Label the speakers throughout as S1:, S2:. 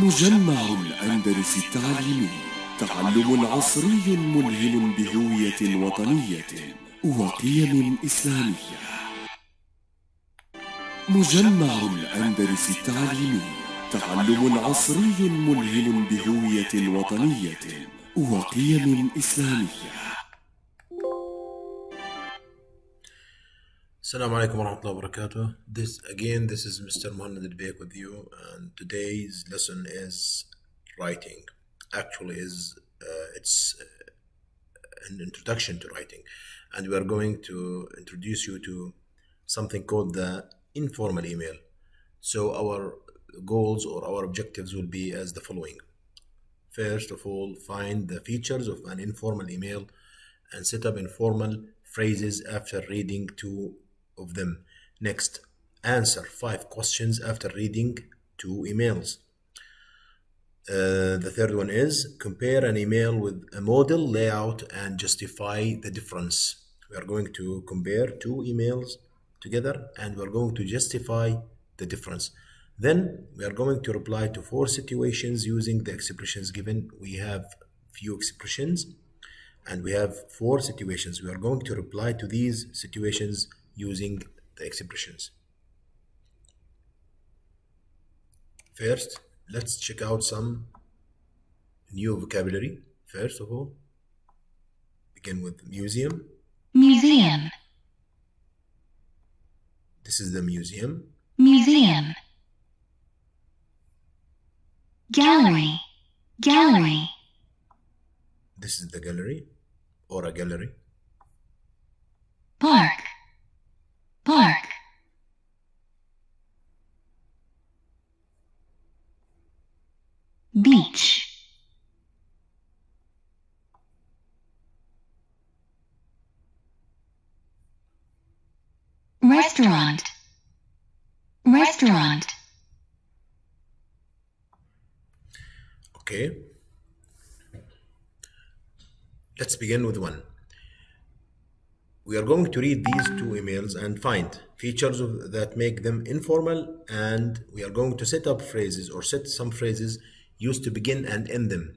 S1: مجمع الأندلس التعليمي، تعلم عصري ملهم بهوية وطنية وقيم إسلامية. مجمع الأندلس التعليمي، تعلم عصري ملهم بهوية وطنية وقيم إسلامية.
S2: Assalamu alaikum warahmatullahi wabarakatuh. This is Mr. Muhammad al-Baik with you, and today's lesson is writing. Actually, it's an introduction to writing, and we are going to introduce you to something called the informal email. So our goals or our objectives will be as the following. First of all, find the features of an informal email and set up informal phrases after reading two of them. Next, answer 5 questions after reading 2 emails. The third one is compare an email with a model layout and justify the difference. We are going to compare 2 emails together and we are going to justify the difference. Then we are going to reply to 4 situations using the expressions given. We have few expressions and we have 4 situations. We are going to reply to these situations using the expressions. First, let's check out some new vocabulary. First of all, begin with museum.
S3: Museum.
S2: This is the museum.
S3: Museum. Gallery. Gallery.
S2: This is the gallery or a gallery.
S3: Park. Park. Beach. Restaurant. Restaurant.
S2: Okay. Let's begin with one. We are going to read these 2 emails and find features that make them informal, and we are going to set up phrases or set some phrases used to begin and end them.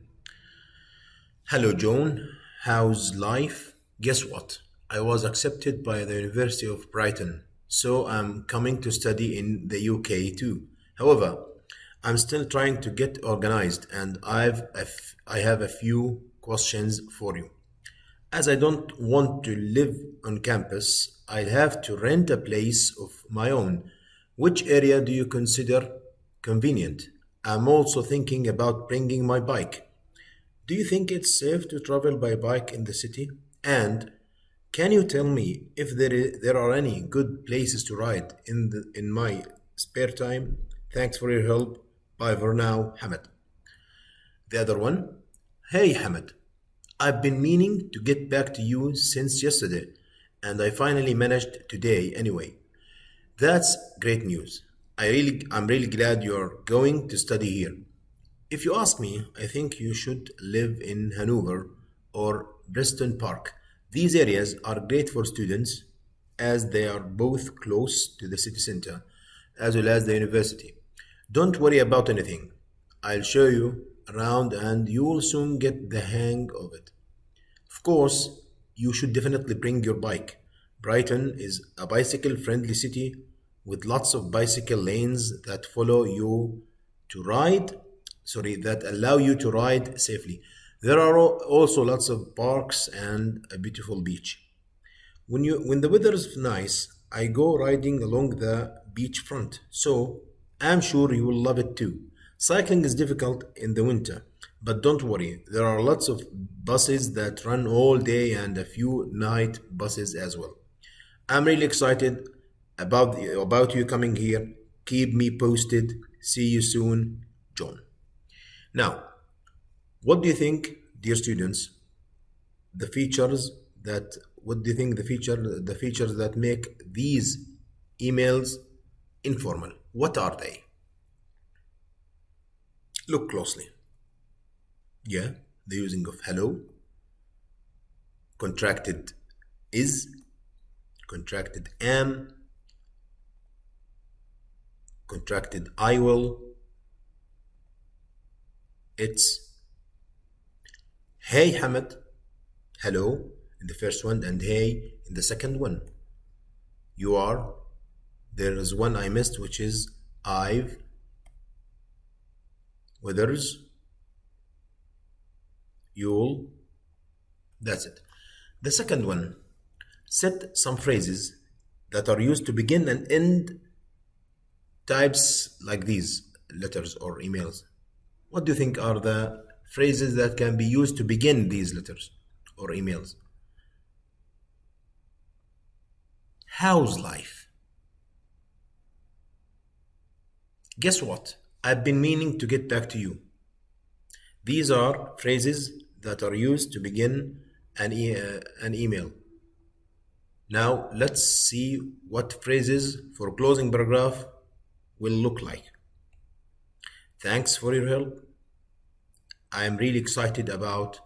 S2: Hello Joan, how's life? Guess what? I was accepted by the University of Brighton, so I'm coming to study in the UK too. However, I'm still trying to get organized and I have a few questions for you. As I don't want to live on campus, I'll have to rent a place of my own. Which area do you consider convenient? I'm also thinking about bringing my bike. Do you think it's safe to travel by bike in the city? And can you tell me if there are any good places to ride in my spare time? Thanks for your help. Bye for now, Hamad. The other one, hey Hamad. I've been meaning to get back to you since yesterday, and I finally managed today anyway. That's great news. I'm really glad you're going to study here. If you ask me, I think you should live in Hanover or Preston Park. These areas are great for students as they are both close to the city center as well as the university. Don't worry about anything. I'll show you around and you will soon get the hang of it. Of course, you should definitely bring your bike. Brighton is a bicycle-friendly city with lots of bicycle lanes that allow you to ride safely. There are also lots of parks and a beautiful beach. When the weather is nice, I go riding along the beachfront, so I'm sure you will love it too. Cycling is difficult in the winter, but don't worry, there are lots of buses that run all day and a few night buses as well. I'm really excited about you coming here. Keep me posted. See you soon, John. Now, what do you think, dear students? The features that make these emails informal? What are they? Look closely. Yeah, the using of hello, contracted is, contracted am, contracted I will, It's hey Hamad, hello in the first one, and hey in the second one. You are, there is one I missed, which is I've, withers, you'll, that's it. The second one, set some phrases that are used to begin and end types like these letters or emails. What do you think are the phrases that can be used to begin these letters or emails? How's life? Guess what? I've been meaning to get back to you. These are phrases that are used to begin an email. Now let's see what phrases for closing paragraph will look like. Thanks for your help. I am really excited about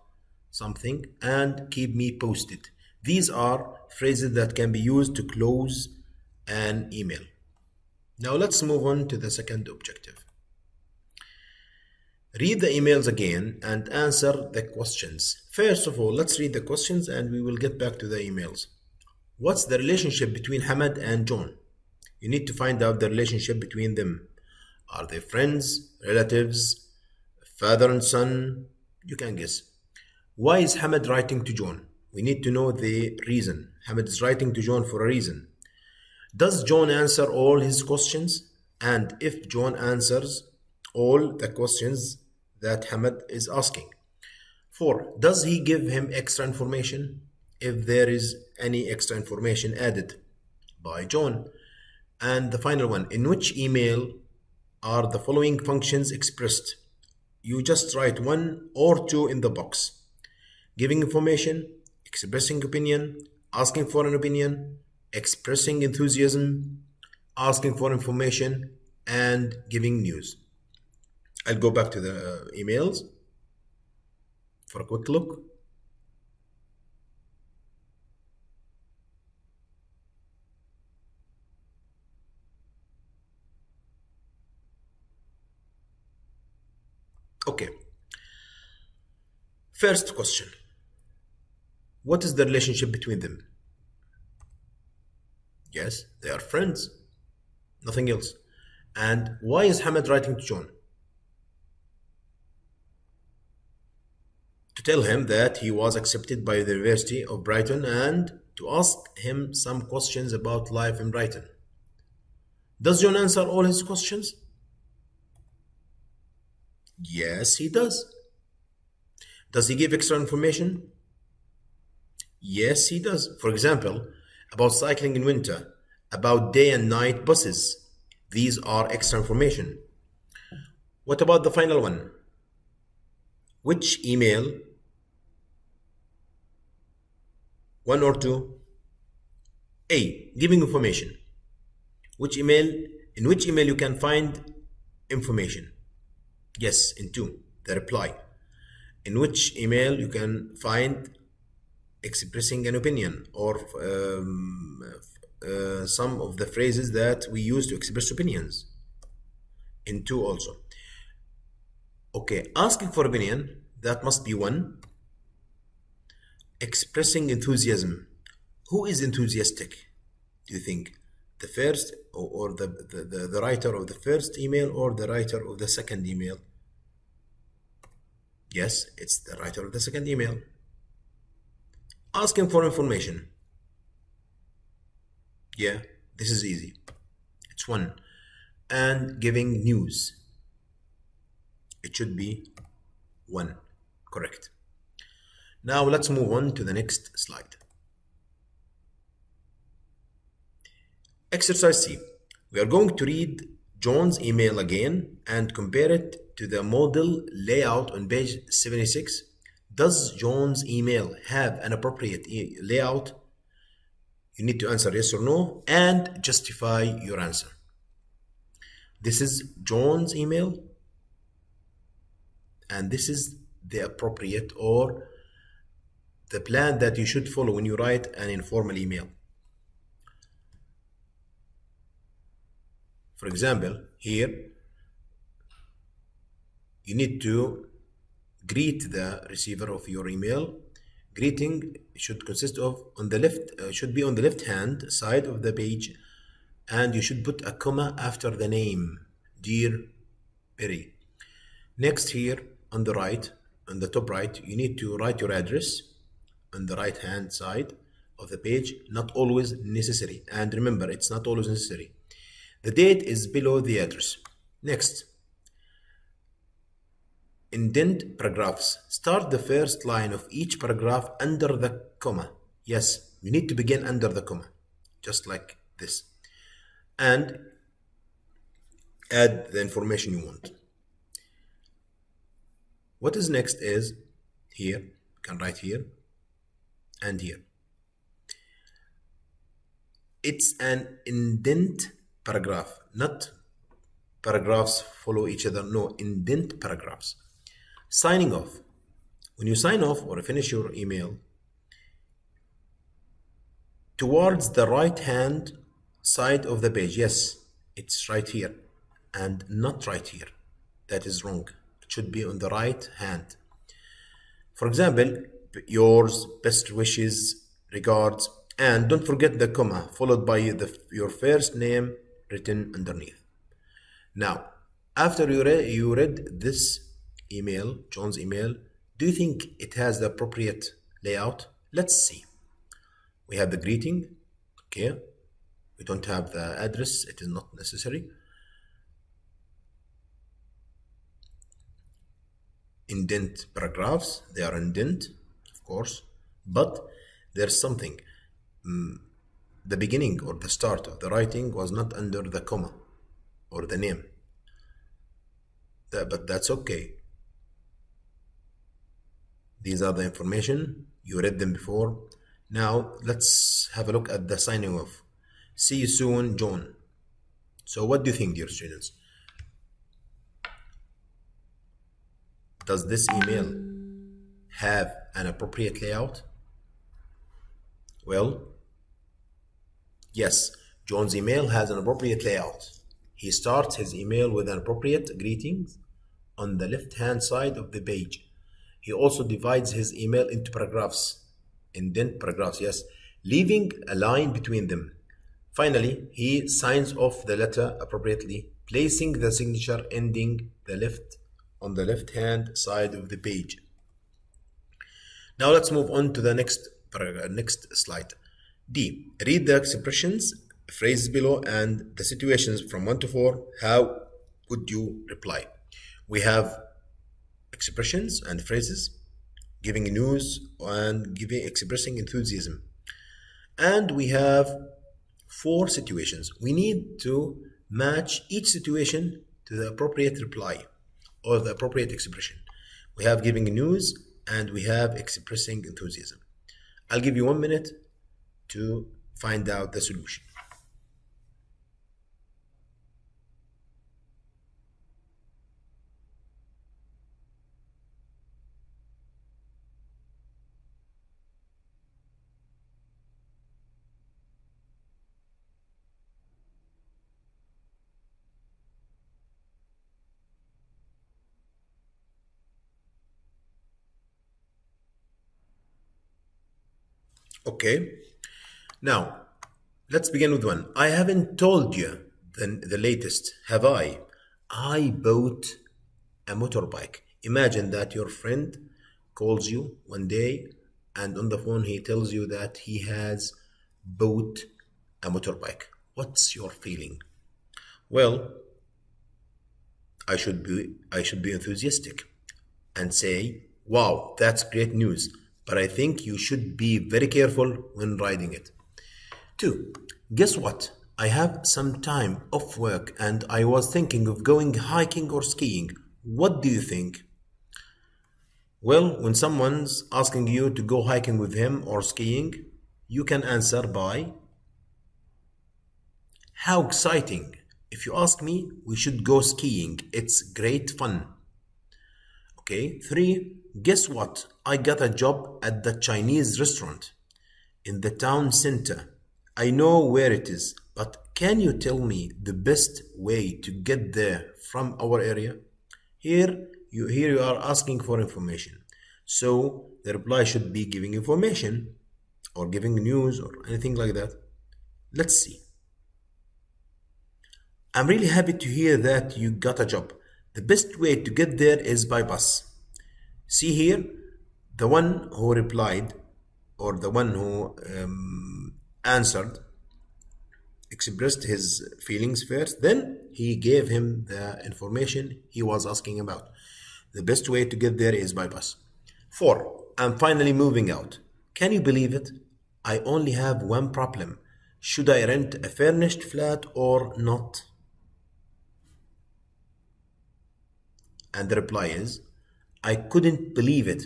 S2: something, and keep me posted. These are phrases that can be used to close an email. Now let's move on to the second objective. Read the emails again and answer the questions. First of all, let's read the questions and we will get back to the emails. What's the relationship between Hamad and John? You need to find out the relationship between them. Are they friends, relatives, father and son? You can guess. Why is Hamad writing to John? We need to know the reason. Hamad is writing to John for a reason. Does John answer all his questions? And if John answers all the questions that Hamad is asking. 4. Does he give him extra information? If there is any extra information added by John. And the final one, in which email are the following functions expressed? You just write 1 or 2 in the box. Giving information, expressing opinion, asking for an opinion, expressing enthusiasm, asking for information, and giving news. I'll go back to the emails for a quick look. Okay. First question. What is the relationship between them? Yes, they are friends. Nothing else. And why is Hamad writing to John? To tell him that he was accepted by the University of Brighton and to ask him some questions about life in Brighton. Does John answer all his questions? Yes, he does. Does he give extra information? Yes, he does. For example, about cycling in winter, about day and night buses. These are extra information. What about the final one? Which email? 1 or 2? A. Giving information. Which email? In which email you can find information? Yes, in 2. The reply. In which email you can find expressing an opinion or some of the phrases that we use to express opinions? In 2 also. Okay, asking for opinion, that must be 1. Expressing enthusiasm. Who is enthusiastic, do you think? The first or the writer of the first email or the writer of the second email? Yes, it's the writer of the second email. Asking for information. Yeah, this is easy. It's 1. And giving news. It should be 1. Correct. Now let's move on to the next slide. Exercise C. We are going to read John's email again and compare it to the model layout on page 76. Does John's email have an appropriate layout? You need to answer yes or no and justify your answer. This is John's email and this is the appropriate or the plan that you should follow when you write an informal email. For example, here you need to greet the receiver of your email. Greeting should consist of should be on the left hand side of the page, and you should put a comma after the name, dear Perry. Next, here on the right, on the top right, you need to write your address on the right hand side of the page. Not always necessary, and remember, it's not always necessary. The date is below the address. Next, indent paragraphs. Start the first line of each paragraph under the comma. Yes, you need to begin under the comma, just like this, and add the information you want. What is next is here, you can write here and here. It's an indent paragraph, not paragraphs follow each other. No, indent paragraphs. Signing off. When you sign off or finish your email, towards the right hand side of the page, yes, it's right here and not right here. That is wrong. It should be on the right hand. For example, yours, best wishes, regards, and don't forget the comma followed by your first name written underneath. Now, after you read this email, John's email, do you think it has the appropriate layout? Let's see. We have the greeting. Okay. We don't have the address. It is not necessary. Indent paragraphs. They are indent, of course, but there's something. The beginning or the start of the writing was not under the comma or the name. But that's okay. These are the information. You read them before. Now let's have a look at the signing off. See you soon, John. So what do you think, dear students? Does this email have an appropriate layout? Well, yes, John's email has an appropriate layout. He starts his email with an appropriate greetings on the left-hand side of the page. He also divides his email into paragraphs, indent paragraphs, yes, leaving a line between them. Finally, he signs off the letter appropriately, placing the signature ending on the left-hand side of the page. Now let's move on to the next slide. D. Read the expressions, phrases below, and the situations from 1 to 4. How would you reply? We have expressions and phrases, giving news and expressing enthusiasm. And we have 4 situations. We need to match each situation to the appropriate reply or the appropriate expression. We have giving news and we have expressing enthusiasm. I'll give you 1 minute to find out the solution. Okay, now let's begin with 1. I haven't told you the latest, have I? I bought a motorbike. Imagine that your friend calls you one day and on the phone he tells you that he has bought a motorbike. What's your feeling? Well, I should be enthusiastic and say, wow, that's great news. But I think you should be very careful when riding it. 2. Guess what? I have some time off work and I was thinking of going hiking or skiing. What do you think? Well, when someone's asking you to go hiking with him or skiing, you can answer by, how exciting. If you ask me, we should go skiing. It's great fun. Okay. 3. Guess what? I got a job at the Chinese restaurant in the town center. I know where it is, but can you tell me the best way to get there from our area? Here here you are asking for information. So the reply should be giving information or giving news or anything like that. Let's see. I'm really happy to hear that you got a job. The best way to get there is by bus. See here, the one who replied or the one who answered expressed his feelings first, then he gave him the information he was asking about. The best way to get there is by bus. 4. I'm finally moving out. Can you believe it? I only have one problem. Should I rent a furnished flat or not? And the reply is, I couldn't believe it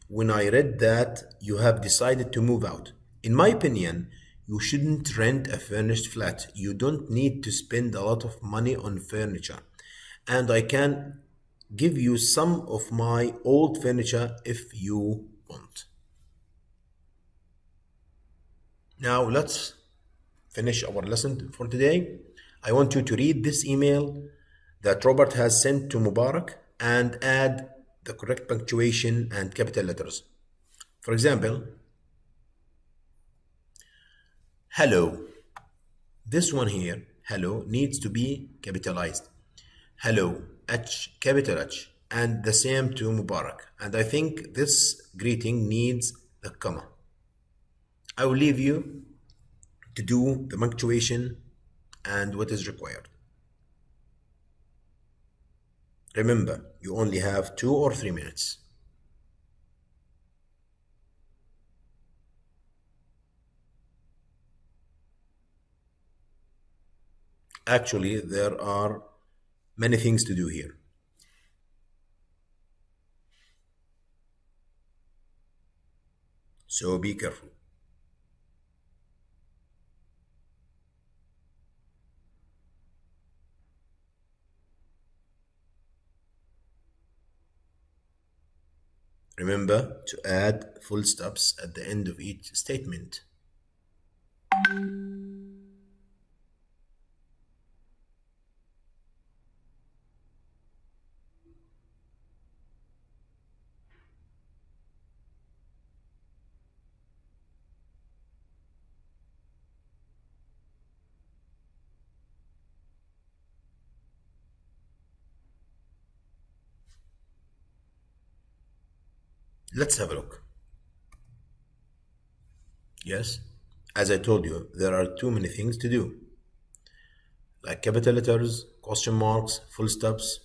S2: when I read that you have decided to move out. In my opinion, you shouldn't rent a furnished flat. You don't need to spend a lot of money on furniture. And I can give you some of my old furniture if you want. Now let's finish our lesson for today. I want you to read this email that Robert has sent to Mubarak and add the correct punctuation and capital letters. For example, hello. This one here, hello, needs to be capitalized. Hello, H, capital H, and the same to Mubarak. And I think this greeting needs the comma. I will leave you to do the punctuation and what is required. Remember, you only have 2 or 3 minutes. Actually, there are many things to do here. So be careful. Remember to add full stops at the end of each statement. Let's have a look. Yes, as I told you, there are too many things to do, like capital letters, question marks, full stops,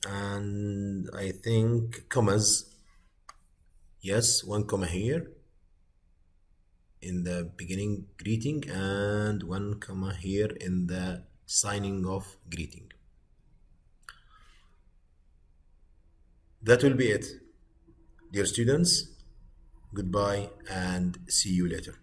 S2: and I think commas. Yes, 1 comma here in the beginning greeting and 1 comma here in the signing off greeting. That will be it. Dear students, goodbye and see you later.